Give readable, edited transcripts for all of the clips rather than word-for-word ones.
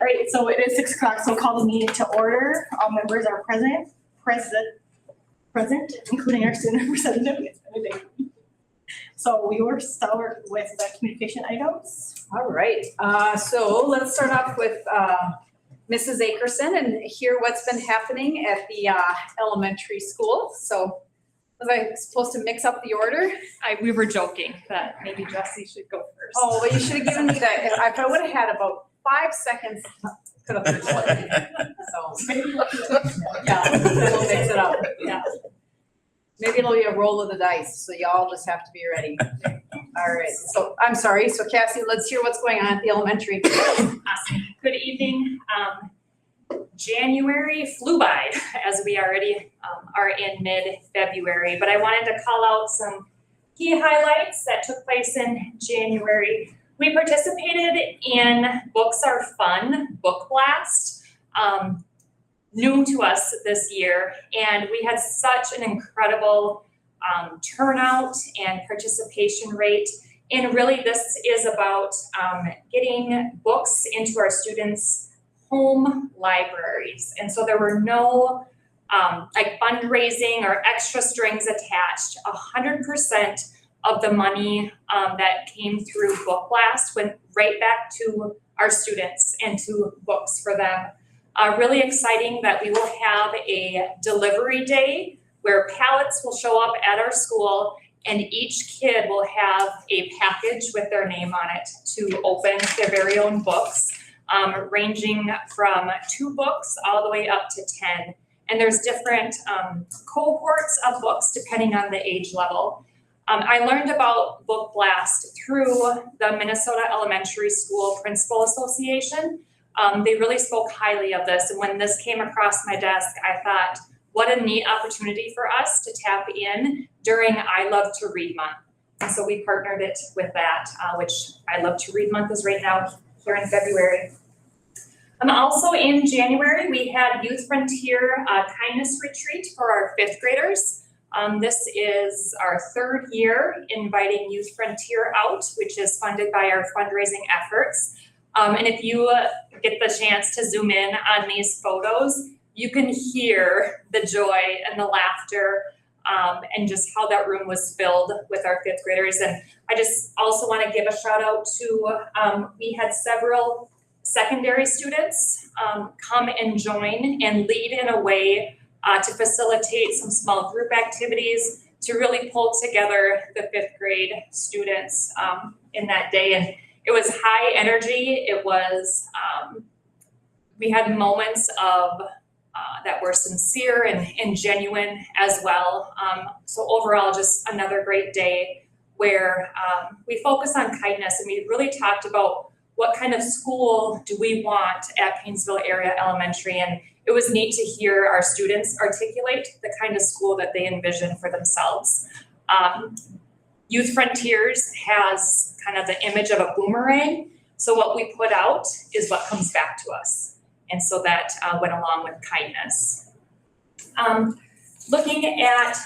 All right, so it is 6 o'clock, so call the meeting to order. All members are present, including our student representative. It's been a day. So we will start with the communication items. All right, so let's start off with Mrs. Akerson and hear what's been happening at the elementary school. So was I supposed to mix up the order? We were joking that maybe Jessie should go first. Oh, well, you should have given me that. If I would have had about 5 seconds, could have finished it. So, yeah, we'll mix it up. Yeah. Maybe it'll be a roll of the dice, so y'all just have to be ready. All right, so I'm sorry. So Cassie, let's hear what's going on at the elementary. Awesome. Good evening. January flew by as we already are in mid-February, but I wanted to call out some key highlights that took place in January. We participated in Books Are Fun Book Blast, new to us this year, and we had such an incredible turnout and participation rate. And really this is about getting books into our students' home libraries. And so there were no like fundraising or extra strings attached. 100% of the money that came through Book Blast went right back to our students and to books for them. Really exciting that we will have a delivery day where pallets will show up at our school and each kid will have a package with their name on it to open their very own books, ranging from 2 books all the way up to 10. And there's different cohorts of books depending on the age level. I learned about Book Blast through the Minnesota Elementary School Principal Association. They really spoke highly of this. And when this came across my desk, I thought, what a neat opportunity for us to tap in during I Love to Read Month. And so we partnered it with that, which I Love to Read Month is right now here in February. Also in January, we had Youth Frontier Kindness Retreat for our 5th graders. This is our 3rd year inviting Youth Frontier out, which is funded by our fundraising efforts. And if you get the chance to zoom in on these photos, you can hear the joy and the laughter and just how that room was filled with our 5th graders. And I just also want to give a shout out to, we had several secondary students come and join and lead in a way to facilitate some small group activities to really pull together the 5th grade students in that day. And it was high energy. It was, we had moments of that were sincere and genuine as well. So overall, just another great day where we focus on kindness and we really talked about what kind of school do we want at Paynesville Area Elementary. And it was neat to hear our students articulate the kind of school that they envision for themselves. Youth Frontiers has kind of the image of a boomerang. So what we put out is what comes back to us. And so that went along with kindness. Looking at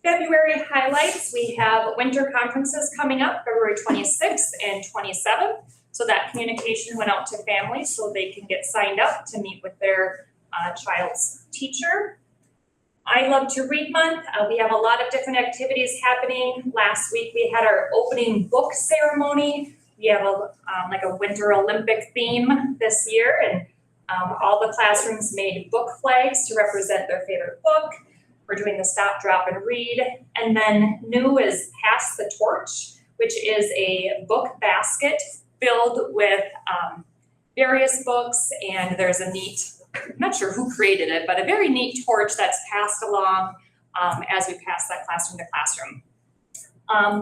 February highlights, we have winter conferences coming up, February 26th and 27th. So that communication went out to families so they can get signed up to meet with their child's teacher. I Love to Read Month. We have a lot of different activities happening. Last week we had our opening book ceremony. We have like a Winter Olympic theme this year, and all the classrooms made book flags to represent their favorite book. We're doing the Stop, Drop, and Read. And then new is Pass the Torch, which is a book basket filled with various books, and there's a neat, I'm not sure who created it, but a very neat torch that's passed along as we pass that classroom to classroom.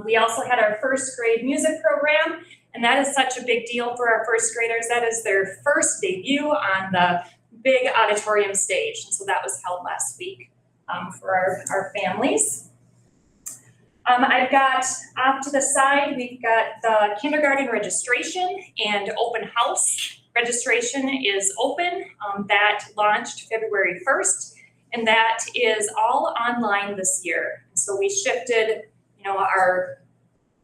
We also had our 1st grade music program, and that is such a big deal for our 1st graders. That is their first debut on the big auditorium stage. And so that was held last week for our families. I've got off to the side, we've got the kindergarten registration and open house. Registration is open. That launched February 1st, and that is all online this year. So we shifted, our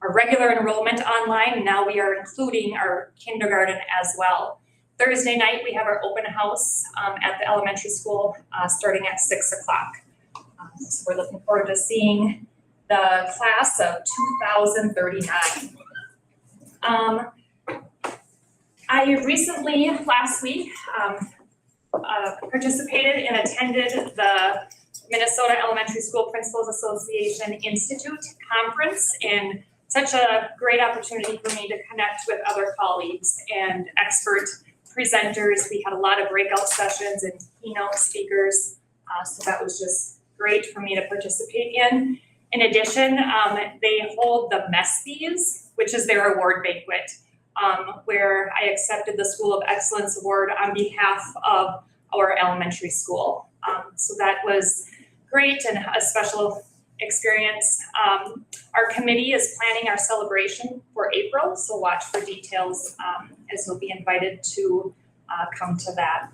regular enrollment online, and now we are including our kindergarten as well. Thursday night, we have our open house at the elementary school starting at 6 o'clock. So we're looking forward to seeing the class of 2039. I recently, last week, participated and attended the Minnesota Elementary School Principals Association Institute Conference, and such a great opportunity for me to connect with other colleagues and expert presenters. We had a lot of breakout sessions and keynote speakers, so that was just great for me to participate in. In addition, they hold the MESPs, which is their award banquet, where I accepted the School of Excellence Award on behalf of our elementary school. So that was great and a special experience. Our committee is planning our celebration for April, so watch for details as you'll be invited to come to that.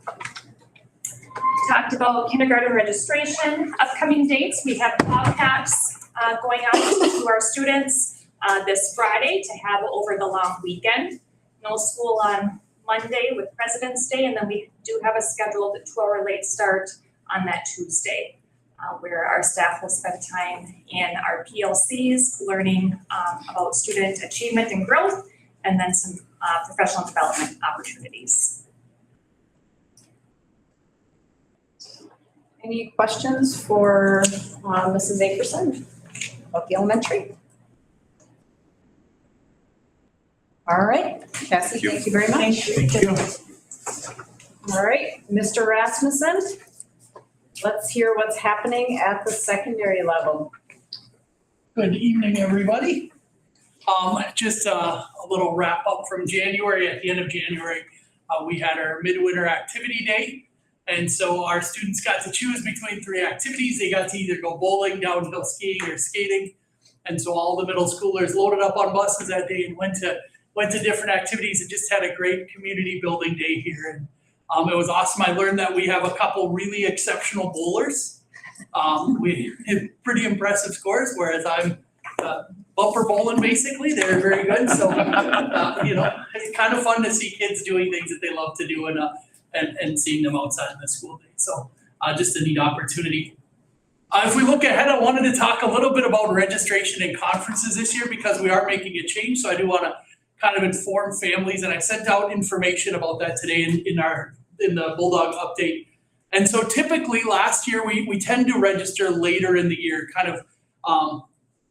Talked about kindergarten registration, upcoming dates. We have Bobcats going out to our students this Friday to have over the long weekend. No school on Monday with President's Day, and then we do have a scheduled 2-hour late start on that Tuesday, where our staff will spend time in our PLCs learning about student achievement and growth, and then some professional development opportunities. Any questions for Mrs. Akerson about the elementary? All right, Cassie, thank you very much. Thank you. All right, Mr. Rasmussen, let's hear what's happening at the secondary level. Good evening, everybody. Just a little wrap up from January. At the end of January, we had our midwinter activity day. And so our students got to choose between 3 activities. They got to either go bowling, downhill skiing, or skating. And so all the middle schoolers loaded up on buses that day and went to different activities and just had a great community building day here. And it was awesome. I learned that we have a couple really exceptional bowlers. We have pretty impressive scores, whereas I'm bumper bowling basically. They're very good. So, it's kind of fun to see kids doing things that they love to do and seeing them outside in the school day. So just a neat opportunity. If we look ahead, I wanted to talk a little bit about registration and conferences this year because we are making a change. So I do want to kind of inform families, and I sent out information about that today in the Bulldog update. And so typically last year we tend to register later in the year, kind of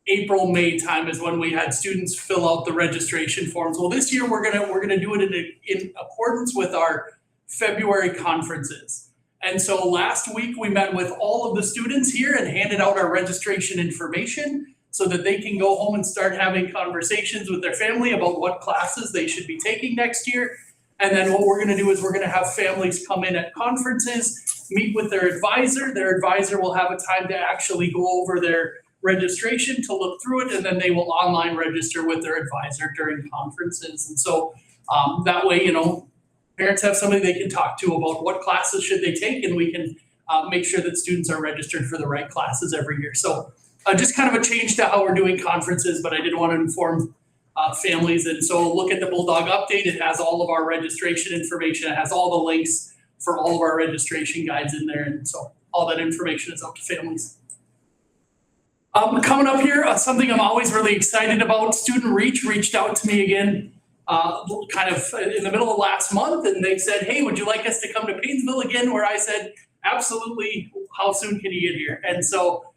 April, May time is when we had students fill out the registration forms. Well, this year we're gonna do it in accordance with our February conferences. And so last week we met with all of the students here and handed out our registration information so that they can go home and start having conversations with their family about what classes they should be taking next year. And then what we're gonna do is we're gonna have families come in at conferences, meet with their advisor. Their advisor will have a time to actually go over their registration to look through it, and then they will online register with their advisor during conferences. And so that way, parents have somebody they can talk to about what classes should they take, and we can make sure that students are registered for the right classes every year. So just kind of a change to how we're doing conferences, but I did want to inform families. And so look at the Bulldog update. It has all of our registration information. It has all the links for all of our registration guides in there. And so all that information is out to families. Coming up here, something I'm always really excited about, Student Reach reached out to me again kind of in the middle of last month, and they said, hey, would you like us to come to Paynesville again? Where I said, absolutely, how soon can you get here? And so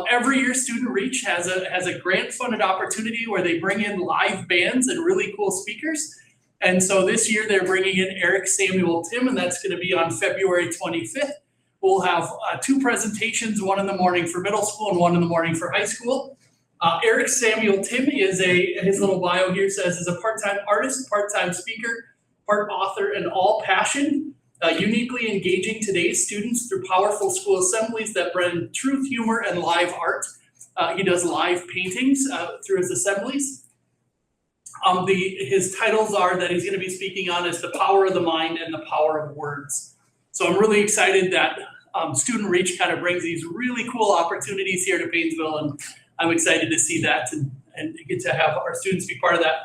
every year Student Reach has a grant funded opportunity where they bring in live bands and really cool speakers. And so this year they're bringing in Eric Samuel Tim, and that's going to be on February 25th. We'll have 2 presentations, one in the morning for middle school and one in the morning for high school. Eric Samuel Tim is his little bio here says, is a part-time artist, part-time speaker, part author, and all passion, uniquely engaging today's students through powerful school assemblies that blend truth, humor, and live art. He does live paintings through his assemblies. His titles are that he's going to be speaking on is the power of the mind and the power of words. So I'm really excited that Student Reach kind of brings these really cool opportunities here to Paynesville, and I'm excited to see that and get to have our students be part of that.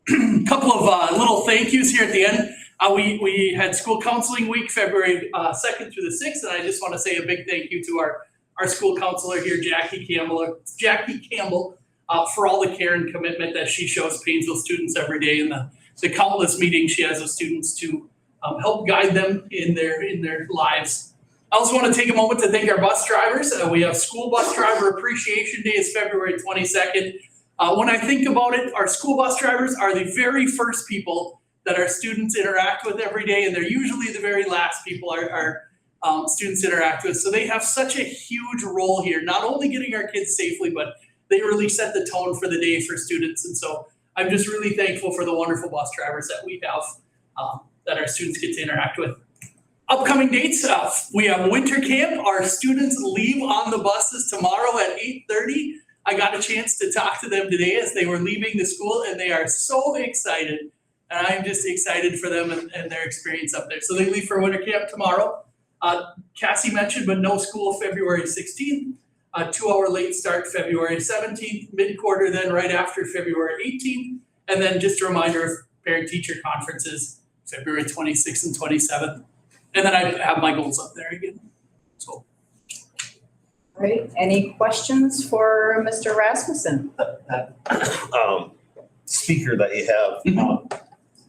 A couple of little thank yous here at the end. We had school counseling week, February 2nd through the 6th, and I just want to say a big thank you to our school counselor here, Jackie Campbell, for all the care and commitment that she shows Paynesville students every day, and the countless meetings she has with students to help guide them in their lives. I also want to take a moment to thank our bus drivers. We have School Bus Driver Appreciation Day is February 22nd. When I think about it, our school bus drivers are the very first people that our students interact with every day, and they're usually the very last people our students interact with. So they have such a huge role here, not only getting our kids safely, but they really set the tone for the day for students. And so I'm just really thankful for the wonderful bus drivers that we have that our students get to interact with. Upcoming dates, we have winter camp. Our students leave on the buses tomorrow at 8:30. I got a chance to talk to them today as they were leaving the school, and they are so excited. And I'm just excited for them and their experience up there. So they leave for winter camp tomorrow. Cassie mentioned, but no school February 16th. 2-hour late start February 17th, mid-quarter then right after February 18th. And then just a reminder of parent-teacher conferences, February 26th and 27th. And then I have my goals up there again. So. All right, any questions for Mr. Rasmussen? Speaker that you have,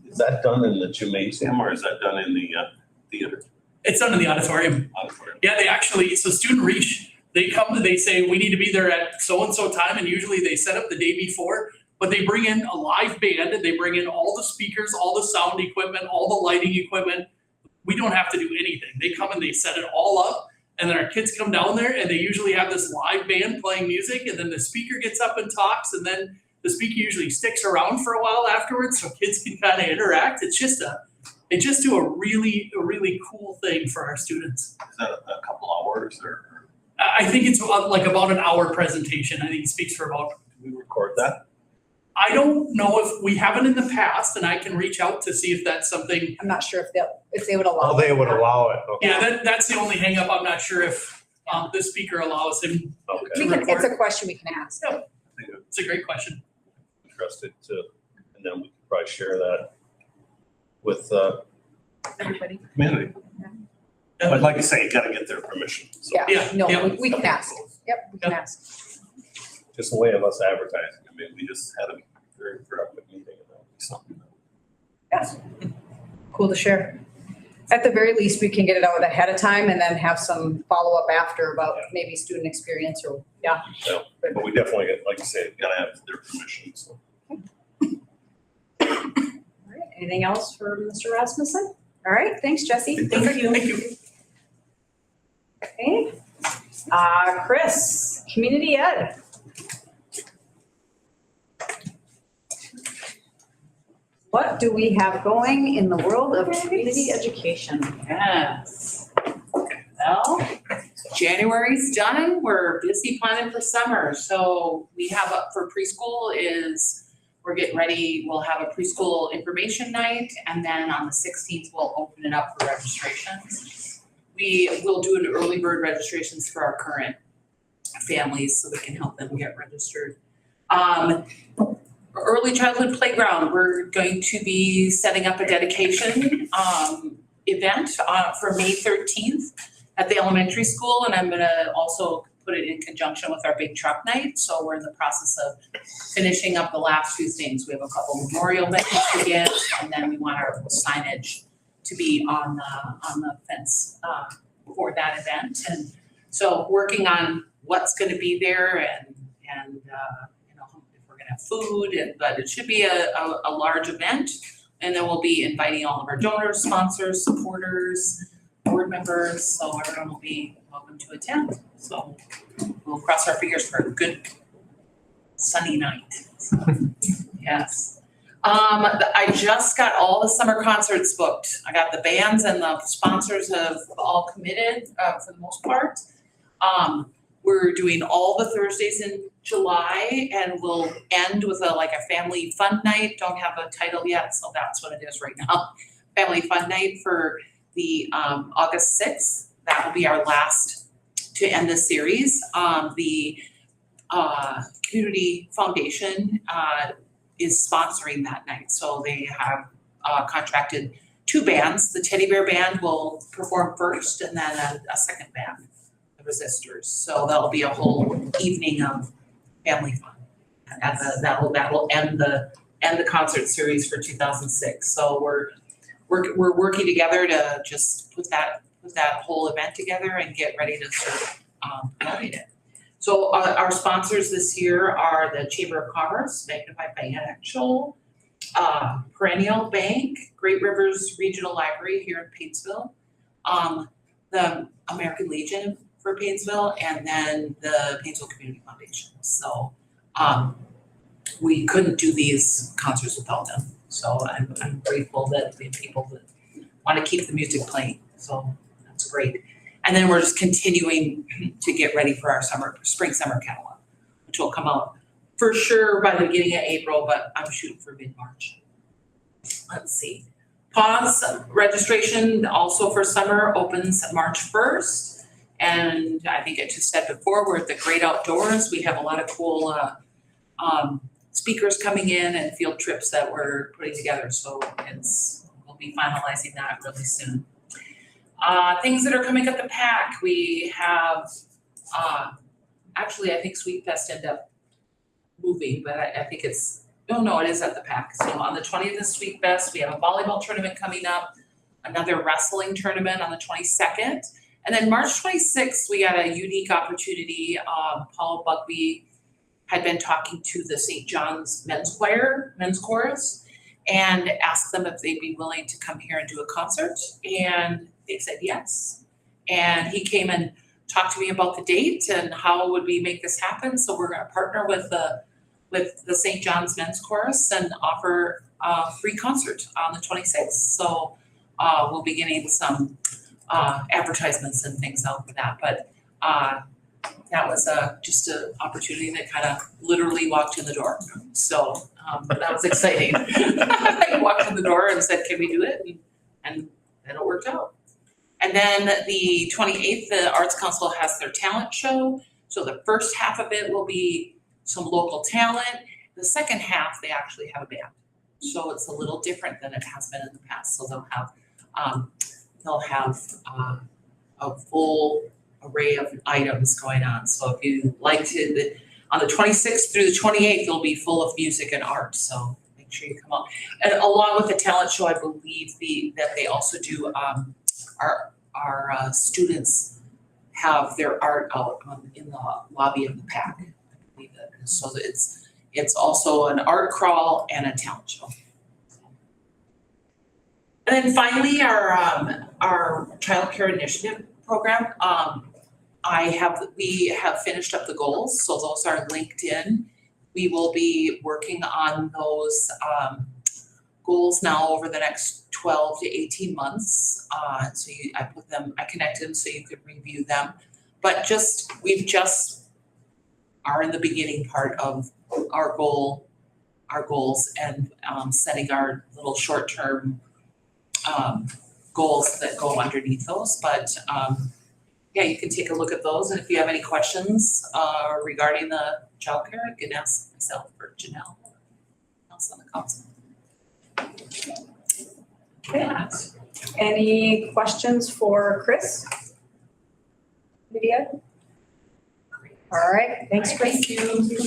is that done in the gymnasium or is that done in the theater? It's done in the auditorium. Yeah, they actually, so Student Reach, they come, they say, we need to be there at so-and-so time, and usually they set up the day before, but they bring in a live band, and they bring in all the speakers, all the sound equipment, all the lighting equipment. We don't have to do anything. They come and they set it all up, and then our kids come down there, and they usually have this live band playing music, and then the speaker gets up and talks, and then the speaker usually sticks around for a while afterwards so kids can kind of interact. They just do a really cool thing for our students. Is that a couple hours or? I think it's like about an hour presentation. I think it speaks for about. Do we record that? I don't know if we haven't in the past, and I can reach out to see if that's something. I'm not sure if they would allow. Oh, they it. would allow it, okay. Yeah, that's the only hang up. I'm not sure if the speaker allows him. Okay. It's a question we can ask. Yeah, it's a great question. Interested to, and then we can probably share that with Everybody? community. But like I say, you gotta get their permission. So Yeah, no, yeah. we can ask. Yep, we can ask. just a way of us advertising. I mean, we just had a very productive meeting and that would be something. Yes. Cool to share. At the very least, we can get it out ahead of time and then have some follow-up after about maybe student experience or, yeah. Yeah, but we definitely, like you say, gotta have their permission, so. All right, anything else for Mr. Rasmussen? All right, thanks, Jesse. Thank you. Thank you. Okay. Chris, Community Ed. What do we have going in the world of community education? Yes. Well, January's done. We're busy planning for summer. So we have up for preschool is we're getting ready. We'll have a preschool information night, and then on the 16th, we'll open it up for registrations. We will do an early bird registrations for our current families so we can help them get registered. Early childhood playground, we're going to be setting up a dedication event for May 13th at the elementary school, and I'm gonna also put it in conjunction with our big truck night. So we're in the process of finishing up the last few things. We have a couple memorial benches to get, and then we want our know to be on the fence for that event. And so working on what's gonna be there and have food, but it should be a large event. And then we'll be inviting all of our donors, sponsors, supporters, board members, so everyone will be welcome to attend. So we'll cross our fingers for a good sunny night. So, yes. I just got all the summer concerts booked. I got the bands and the sponsors have all committed for the most part. We're doing all the Thursdays in July, and we'll end with a family fun night. Don't have a title yet, so that's what it is right now. Family fun night for the August 6th. That will be our last to end the series. The Community Foundation is sponsoring that night, so they have contracted two bands. The Teddy Bear Band will perform first, and then a second band, the Resistors. So that'll be a whole evening of family fun. And that'll end the concert series for 2006. So we're working together to just put that whole event together and get ready to start promoting it. So our sponsors this year are the Chamber of Commerce, Magnified Financial, Perennial Bank, Great Rivers Regional Library here in Paynesville, the American Legion for Paynesville, and then the Paynesville Community Foundation. So we couldn't do these concerts without them. So I'm grateful that we have people that want to keep the music playing. So that's great. And then we're just continuing to get ready for our spring summer catalog, which will come out for sure by the beginning of April, but I'm shooting for mid-March. Let's see. Pause registration also for summer opens March 1st. And I think I just said before, we're at the Great Outdoors. We have a lot of cool speakers coming in and field trips that we're putting together. So we'll be finalizing that really soon. Things that are coming up the pack, we have, actually I think Sweet Fest ended up moving, but I think it is at the pack. So on the 20th is Sweet Fest, we have a volleyball tournament coming up, another wrestling tournament on the 22nd. And then March 26th, we got a unique opportunity. Paul Bugbee had been talking to the St. John's men's chorus, and asked them if they'd be willing to come here and do a concert. And they said yes. And he came and talked to me about the date and how would we make this happen. So we're gonna partner with the St. John's men's chorus and offer a free concert on the 26th. So we'll be getting some advertisements and things out for that. But that was just an opportunity that kind of literally walked in the door. So that was exciting. I walked in the door and said, can we do it? And then it worked out. And then the 28th, the Arts Council has their talent show. So the first half of it will be some local talent. The second half, they actually have a band. So it's a little different than it has been in the past. So they'll have a full array of items going on. So if you like to, on the 26th through the 28th, it'll be full of music and art. So make sure you come out. And along with the talent show, I believe that they also do, our students have their art out in the lobby of the PAC. I believe that. So it's also an art crawl and a talent show. And then finally, our child care initiative program. We have finished up the goals, so those are linked in. We will be working on those goals now over the next 12 to 18 months. I connected them so you could review them. But we just are in the beginning part of our goals and setting our little short-term goals that go underneath those. But yeah, you can take a look at those. And if you have any questions regarding the childcare, you can ask myself or Janelle, else on the council. Okay. Any questions for Chris? Lydia? All right, thanks, Chris. Thank you.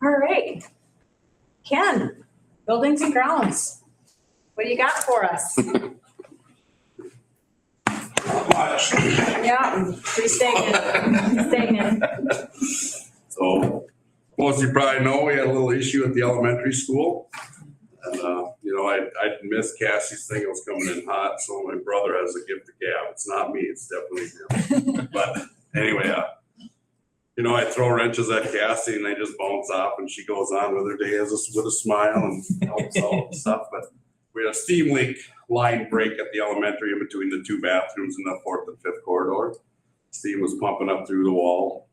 All right. Ken, buildings and grounds. What do you got for us? Yeah, pretty stagnant. So, most of you probably know we had a little issue at the elementary school. And, I missed Cassie's thing. It was coming in hot. So my brother has a gift of gab. It's not me. It's definitely him. But anyway, I throw wrenches at Cassie and they just bounce off and she goes on with her day with a smile and helps out and stuff. But we had a steam leak line break at the elementary in between the two bathrooms in the 4th and 5th corridor. Steam was pumping up through the wall.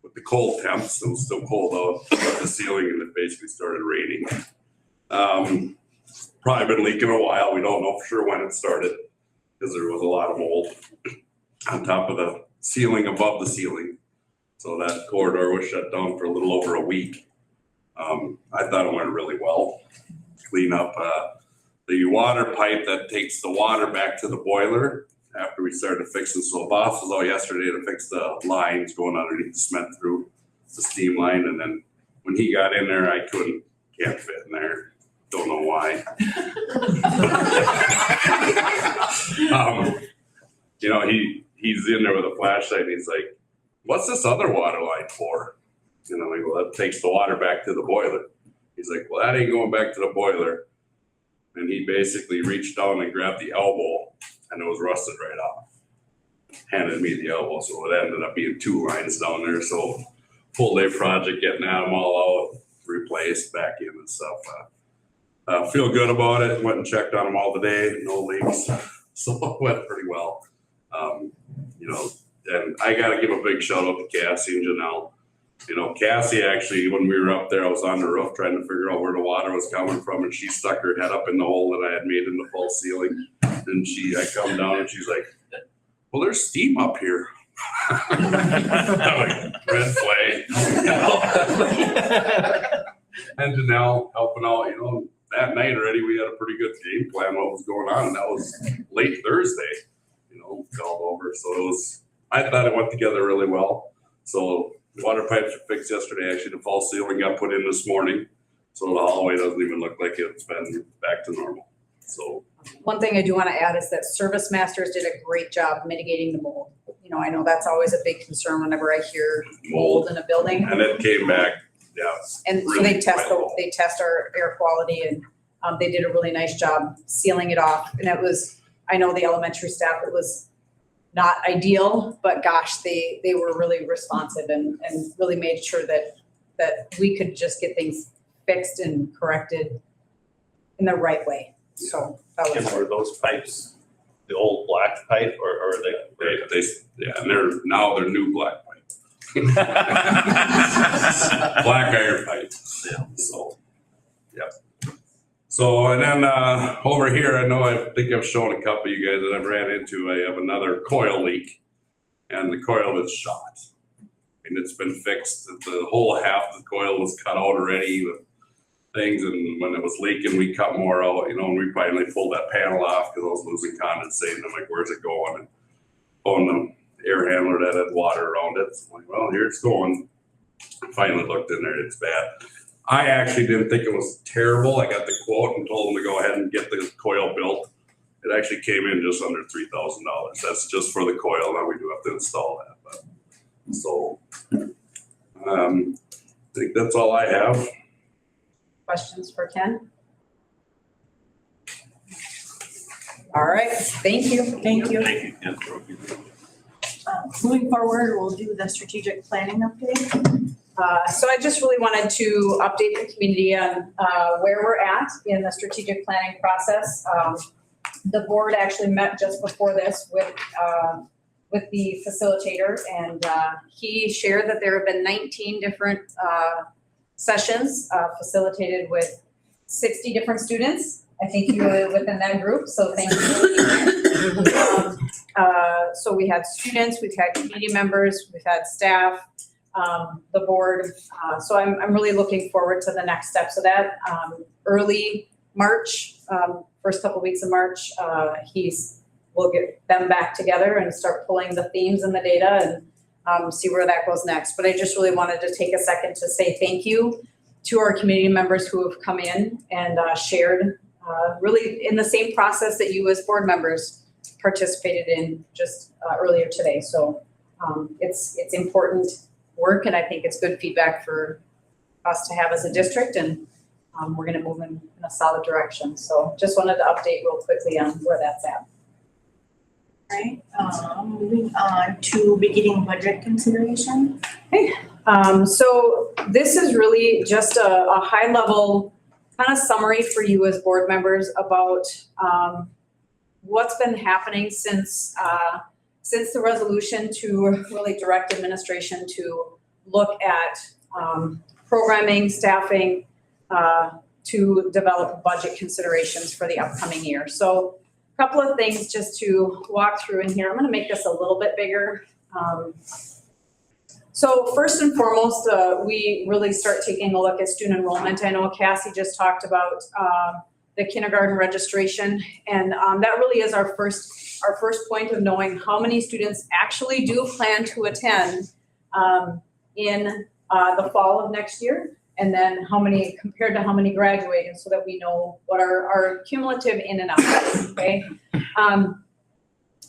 With the cold temps, it was still cold out the ceiling and it basically started raining. Probably been leaking a while. We don't know for sure when it started because there was a lot of mold on top of the ceiling above the ceiling. So that corridor was shut down for a little over a week. I thought it went really well. Clean up the water pipe that takes the water back to the boiler after we started fixing. So the boss was out yesterday to fix the lines going underneath the cement through the steam line. And then when he got in there, I can't fit in there. Don't know why. You know, he's in there with a flashlight and he's like, what's this other water line for? And I'm like, well, that takes the water back to the boiler. He's like, well, that ain't going back to the boiler. And he basically reached down and grabbed the elbow and it was rusted right off. Handed me the elbow, so it ended up being 2 lines down there. So full day project, getting them all out, replaced back in and stuff. Feel good about it. Went and checked on them all today. No leaks, so it went pretty well. You know, and I got to give a big shout out to Cassie and Janelle. You know, Cassie actually, when we were up there, I was on the roof trying to figure out where the water was coming from, and she stuck her head up in the hole that I had made in the false ceiling. And I come down and she's like, well, there's steam up here. I'm like, red flag. And Janelle helping out, you know, that night already we had a pretty good game plan what was going on, and that was late Thursday, you know, called over. So I thought it went together really well. So water pipes were fixed yesterday. Actually, the false ceiling got put in this morning. So the hallway doesn't even look like it's been back to normal. So One thing I do want to add is that Service Masters did a great job mitigating the mold. You know, I know that's always a big concern whenever I hear mold in a building. and it came back, yeah. And so really they test well. they test our air quality, and they did a really nice job sealing it off. And it was, I know the elementary staff, it was not ideal, but gosh, they were really responsive and really made sure that we could just get things fixed and corrected in the right way. So that And was. were those pipes the old black pipe or are they? Yeah, and they're new black pipe. Black iron pipe. Yeah. So, yep. So, and then over here, I think I've shown a couple of you guys that I've ran into. I have another coil leak, and the coil is shot. And it's been fixed. The whole half of the coil was cut out already with things, and when it was leaking, we cut more out, you know, and we finally pulled that panel off because I was losing condensate. And I'm like, where's it going? And phoned the air handler that had water around it. So I'm like, well, here it's going. Finally looked in there, it's bad. I actually didn't think it was terrible. I got the quote and told them to go ahead and get the coil built. It actually came in just under $3,000. That's just for the coil. Now we do have to install that. But, so I think that's all I have. Questions for Ken? All right, thank you. Thank you. Thank you. Moving forward, we'll do the strategic planning update. So I just really wanted to update the community on where we're at in the strategic planning process. The board actually met just before this with the facilitator, and he shared that there have been 19 different sessions facilitated with 60 different students. I think you were within that group, so thank you. So we had students, we've had community members, we've had staff, the board. So I'm really looking forward to the next steps of that. Early March, first couple weeks of March, we'll get them back together and start pulling the themes and the data and see where that goes next. But I just really wanted to take a second to say thank you to our community members who have come in and shared really in the same process that you as board members participated in just earlier today. So it's important work, and I think it's good feedback for us to have as a district, and we're going to move in a solid direction. So just wanted to update real quickly on where that's at. All right, moving on to beginning budget consideration. So this is really just a high level kind of summary for you as board members about what's been happening since the resolution to really direct administration to look at programming, staffing, to develop budget considerations for the upcoming year. So a couple of things just to walk through in here. I'm going to make this a little bit bigger. So first and foremost, we really start taking a look at student enrollment. I know Cassie just talked about the kindergarten registration. And that really is our first point of knowing how many students actually do plan to attend in the fall of next year. And then how many compared to how many graduated, so that we know what our cumulative in and out is, okay?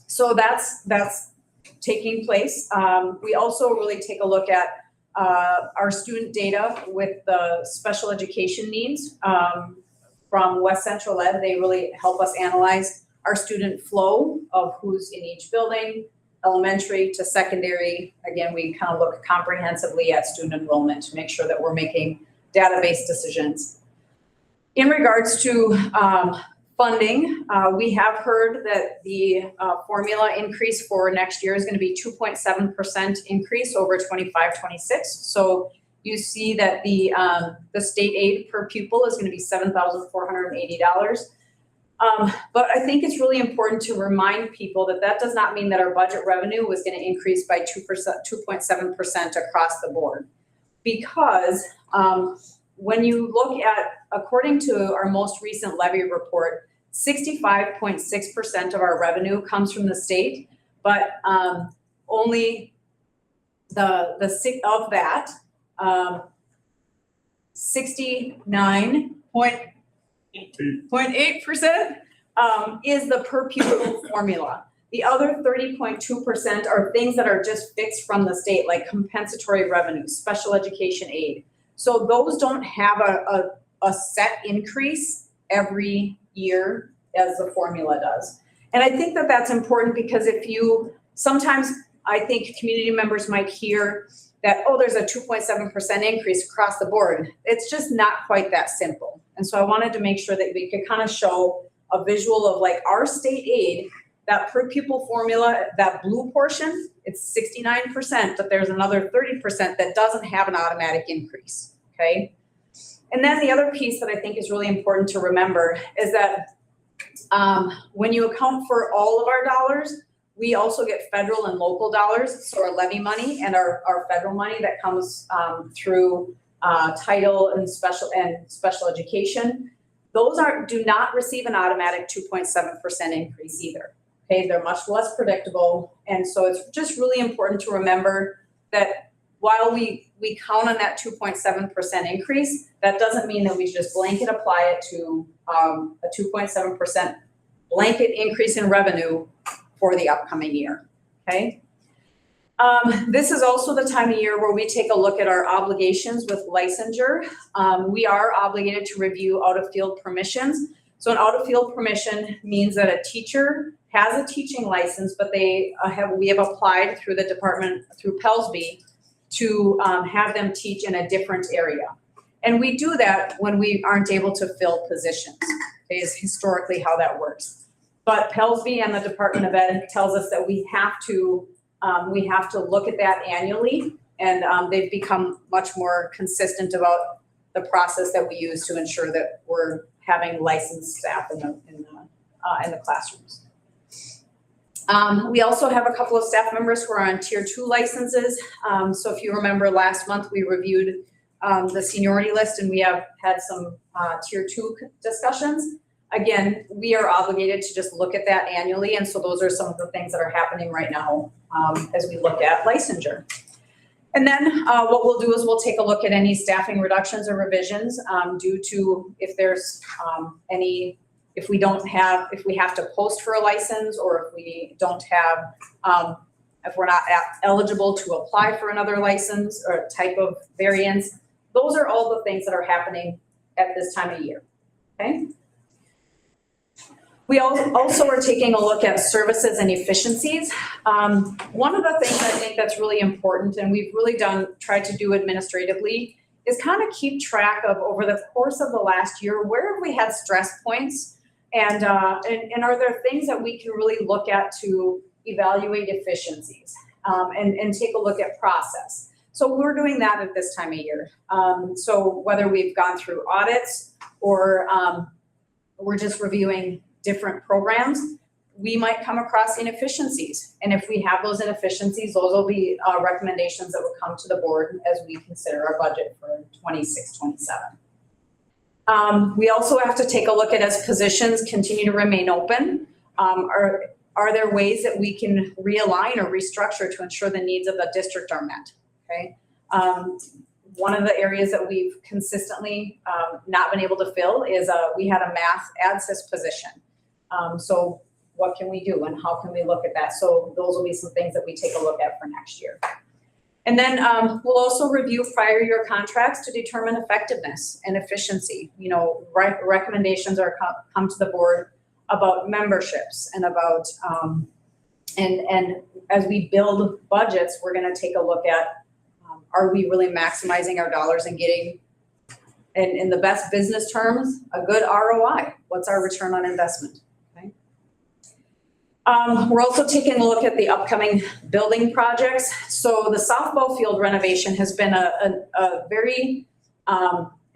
So that's taking place. We also really take a look at our student data with the special education needs from West Central Ed. They really help us analyze our student flow of who's in each building, elementary to secondary. Again, we kind of look comprehensively at student enrollment to make sure that we're making database decisions. In regards to funding, we have heard that the formula increase for next year is going to be 2.7% increase over 25-26. So you see that the state aid per pupil is going to be $7,480. But I think it's really important to remind people that that does not mean that our budget revenue was going to increase by 2.7% across the board. Because when you look at, according to our most recent levy report, 65.6% of our revenue comes from the state, but only of that, 69.8% is the per pupil formula. The other 30.2% are things that are just fixed from the state, like compensatory revenue, special education aid. So those don't have a set increase every year as the formula does. And I think that that's important because sometimes I think community members might hear that, oh, there's a 2.7% increase across the board. It's just not quite that simple. And so I wanted to make sure that we could kind of show a visual of like our state aid, that per pupil formula, that blue portion, it's 69%, but there's another 30% that doesn't have an automatic increase, okay? And then the other piece that I think is really important to remember is that when you account for all of our dollars, we also get federal and local dollars, so our levy money and our federal money that comes through title and special education. Those do not receive an automatic 2.7% increase either. Okay, they're much less predictable, and so it's just really important to remember that while we count on that 2.7% increase, that doesn't mean that we just blanket apply it to a 2.7% blanket increase in revenue for the upcoming year, okay? This is also the time of year where we take a look at our obligations with licensure. We are obligated to review out-of-field permissions. So an out-of-field permission means that a teacher has a teaching license, but we have applied through the department, through Pellsby, to have them teach in a different area. And we do that when we aren't able to fill positions. Okay, is historically how that works. But Pellsby and the Department of Ed tells us that we have to look at that annually, and they've become much more consistent about the process that we use to ensure that we're having licensed staff in the classrooms. We also have a couple of staff members who are on Tier 2 licenses. So if you remember last month, we reviewed the seniority list, and we have had some Tier 2 discussions. Again, we are obligated to just look at that annually, and so those are some of the things that are happening right now as we look at licensure. And then what we'll do is we'll take a look at any staffing reductions or revisions due to if there's if we have to post for a license, or if we don't have, if we're not eligible to apply for another license or type of variance. Those are all the things that are happening at this time of year, okay? We also are taking a look at services and efficiencies. One of the things I think that's really important, and we've really tried to do administratively, is kind of keep track of, over the course of the last year, where have we had stress points, and are there things that we can really look at to evaluate efficiencies and take a look at process. So we're doing that at this time of year. So whether we've gone through audits or we're just reviewing different programs, we might come across inefficiencies. And if we have those inefficiencies, those will be recommendations that will come to the board as we consider our budget for 26-27. We also have to take a look at, as positions continue to remain open, are there ways that we can realign or restructure to ensure the needs of the district are met, okay? One of the areas that we've consistently not been able to fill is we had a math ADSYS position. So what can we do and how can we look at that? So those will be some things that we take a look at for next year. And then we'll also review prior year contracts to determine effectiveness and efficiency. You know, recommendations are come to the board about memberships and about, and as we build budgets, we're gonna take a look at, are we really maximizing our dollars and getting, in the best business terms, a good ROI? What's our return on investment? Okay. We're also taking a look at the upcoming building projects. So the softball field renovation has been a very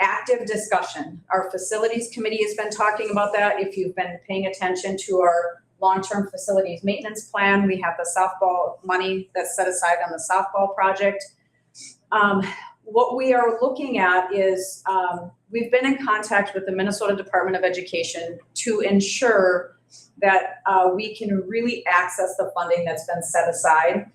active discussion. Our facilities committee has been talking about that. If you've been paying attention to our long-term facilities maintenance plan, we have the softball money that's set aside on the softball project. What we are looking at is we've been in contact with the Minnesota Department of Education to ensure that we can really access the funding that's been set aside.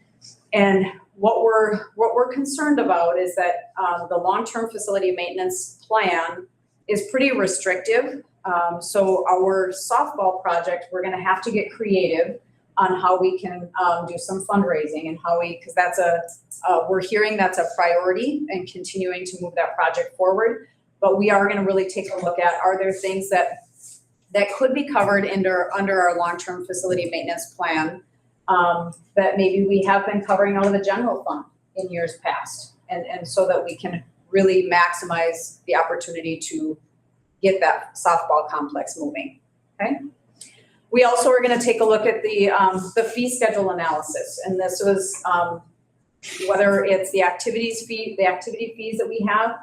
And what we're concerned about is that the long-term facility maintenance plan is pretty restrictive. So our softball project, we're gonna have to get creative on how we can do some fundraising and how because that's we're hearing that's a priority and continuing to move that project forward. But we are gonna really take a look at, are there things that could be covered under our long-term facility maintenance plan that maybe we have been covering out of the general fund in years past. And so that we can really maximize the opportunity to get that softball complex moving, okay? We also are gonna take a look at the fee schedule analysis. And this was whether it's the activity fees that we have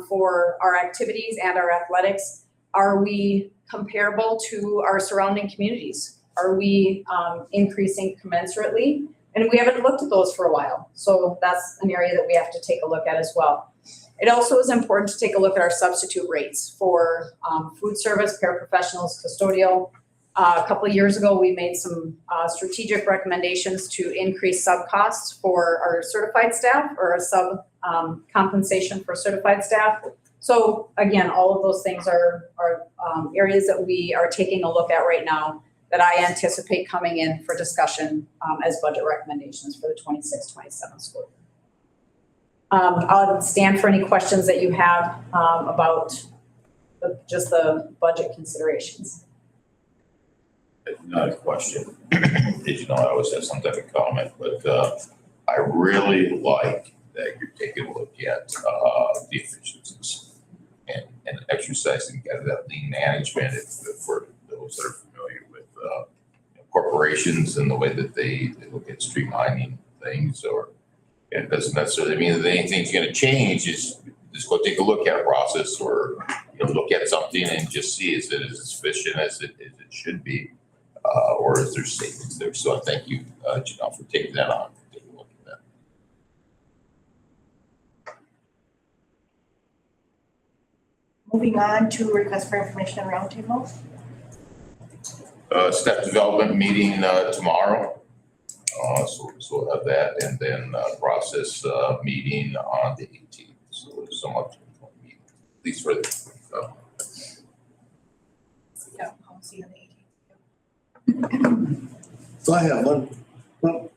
for our activities and our athletics. Are we comparable to our surrounding communities? Are we increasing commensurately? And we haven't looked at those for a while. So that's an area that we have to take a look at as well. It also is important to take a look at our substitute rates for food service, paraprofessionals, custodial. A couple of years ago, we made some strategic recommendations to increase sub costs for our certified staff, or a sub compensation for certified staff. So again, all of those things are areas that we are taking a look at right now that I anticipate coming in for discussion as budget recommendations for the 26-27 school year. I'll stand for any questions that you have about just the budget considerations. Not a question. As you know, I always have some type of comment, but I really like that you're taking a look at the efficiencies and exercising kind of that lean management for those that are familiar with corporations and the way that they look at streamlining things, or it doesn't necessarily mean that anything's going to change. Just go take a look at a process, or look at something and just see is it as efficient as it should be, or is there savings there? So I thank you, Janelle, for taking that on. Take a look at that. Moving on to request for information and roundtable. Step development meeting tomorrow. So we'll have that, and then process meeting on the 18th. So it's somewhat meeting, at least for the. Yeah, I'll see you on the 18th. So I have one. Well,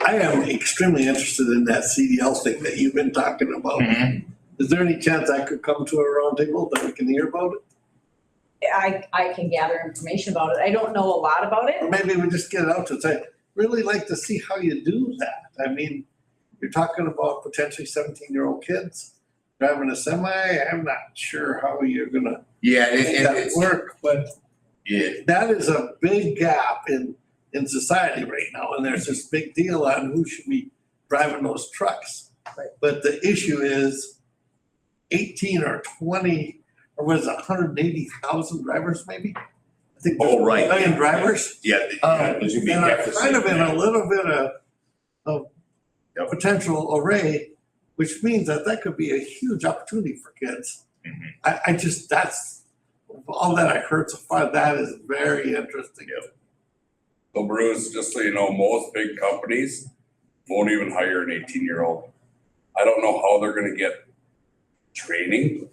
I am extremely interested in that CDL thing that you've been talking about. Mm-hmm. Is there any chance I could come to a roundtable that we can hear about it? I can gather information about it. I don't know a lot about Or it. maybe we just get it out to say, really like to see how you do that. I mean, you're talking about potentially 17-year-old kids driving a semi. I'm not sure how you're gonna make that work, but that is a big gap in society right now. And there's this big deal on who should be driving those trucks. Right. But the issue is 18 or 20, or was it 180,000 drivers maybe? I think there's 1 million drivers. Yeah, there's gonna be a And I'm deficit. kind of in a little bit of potential array, which means that could be a huge opportunity for kids I just, that's, all that I heard so far, that is very interesting. So Bruce, just so you know, most big companies won't even hire an 18-year-old. I don't know how they're gonna get training,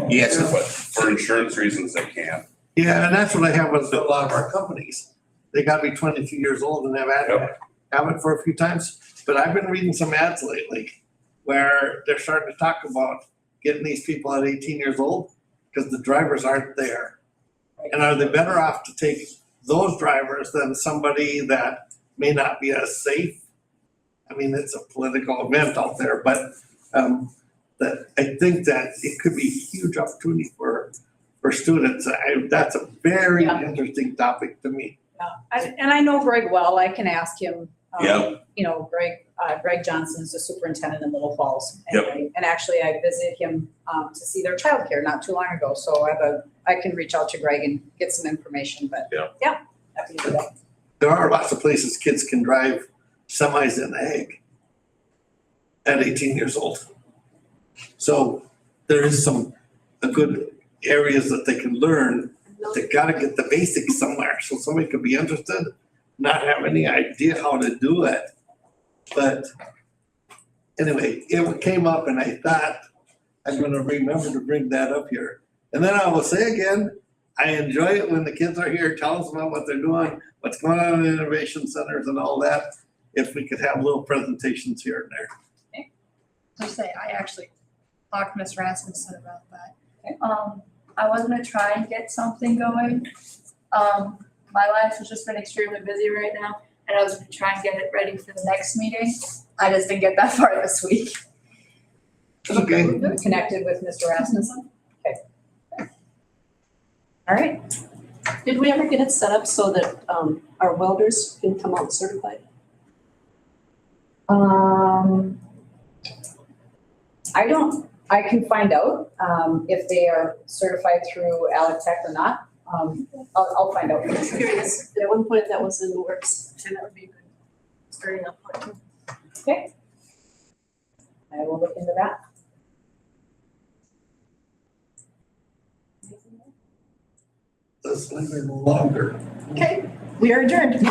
Yes. but for insurance reasons, they can't. Yeah, and that's what I have with a lot of our companies. They gotta be 22 years old and have it for a few times. But I've been reading some ads lately where they're starting to talk about getting these people at 18 years old because the drivers aren't there. And are they better off to take those drivers than somebody that may not be as safe? I mean, it's a political event out there, but that I think that it could be a huge opportunity for students. That's a very Yeah. interesting topic to me. Yeah, and I know Greg well, I can ask him. Yeah. You know, Greg Johnson is the superintendent in Little Falls. Yep. And actually I visited him to see their childcare not too long ago, so I can reach out to Greg and get some information, but yeah, happy to do that. There are lots of places kids can drive semis in ag at 18 years old. So there is a good areas that they can learn. They gotta get the basics somewhere, so somebody could be interested, not have any idea how to do it. But anyway, it came up and I thought I'm gonna remember to bring that up here. And then I will say again, I enjoy it when the kids are here, tell us about what they're doing, what's going on in innovation centers and all that. If we could have little presentations here and there. Just say, I actually talked to Ms. Rasmussen about that. I was gonna try and get something going. My life has just been extremely busy right now, and I was gonna try and get it ready for the next meeting. I just didn't get that far this week. Okay. Connected with Mr. Rasmussen? Okay. All right, Did we ever get it set up so that our welders can come out certified? I can find out if they are certified through Alec Tech or not. I'll find out. I'm curious. At one point that was in the works. And that would be a good starting up point. Okay. I will look into that. Let's linger no longer. Okay, we are adjourned.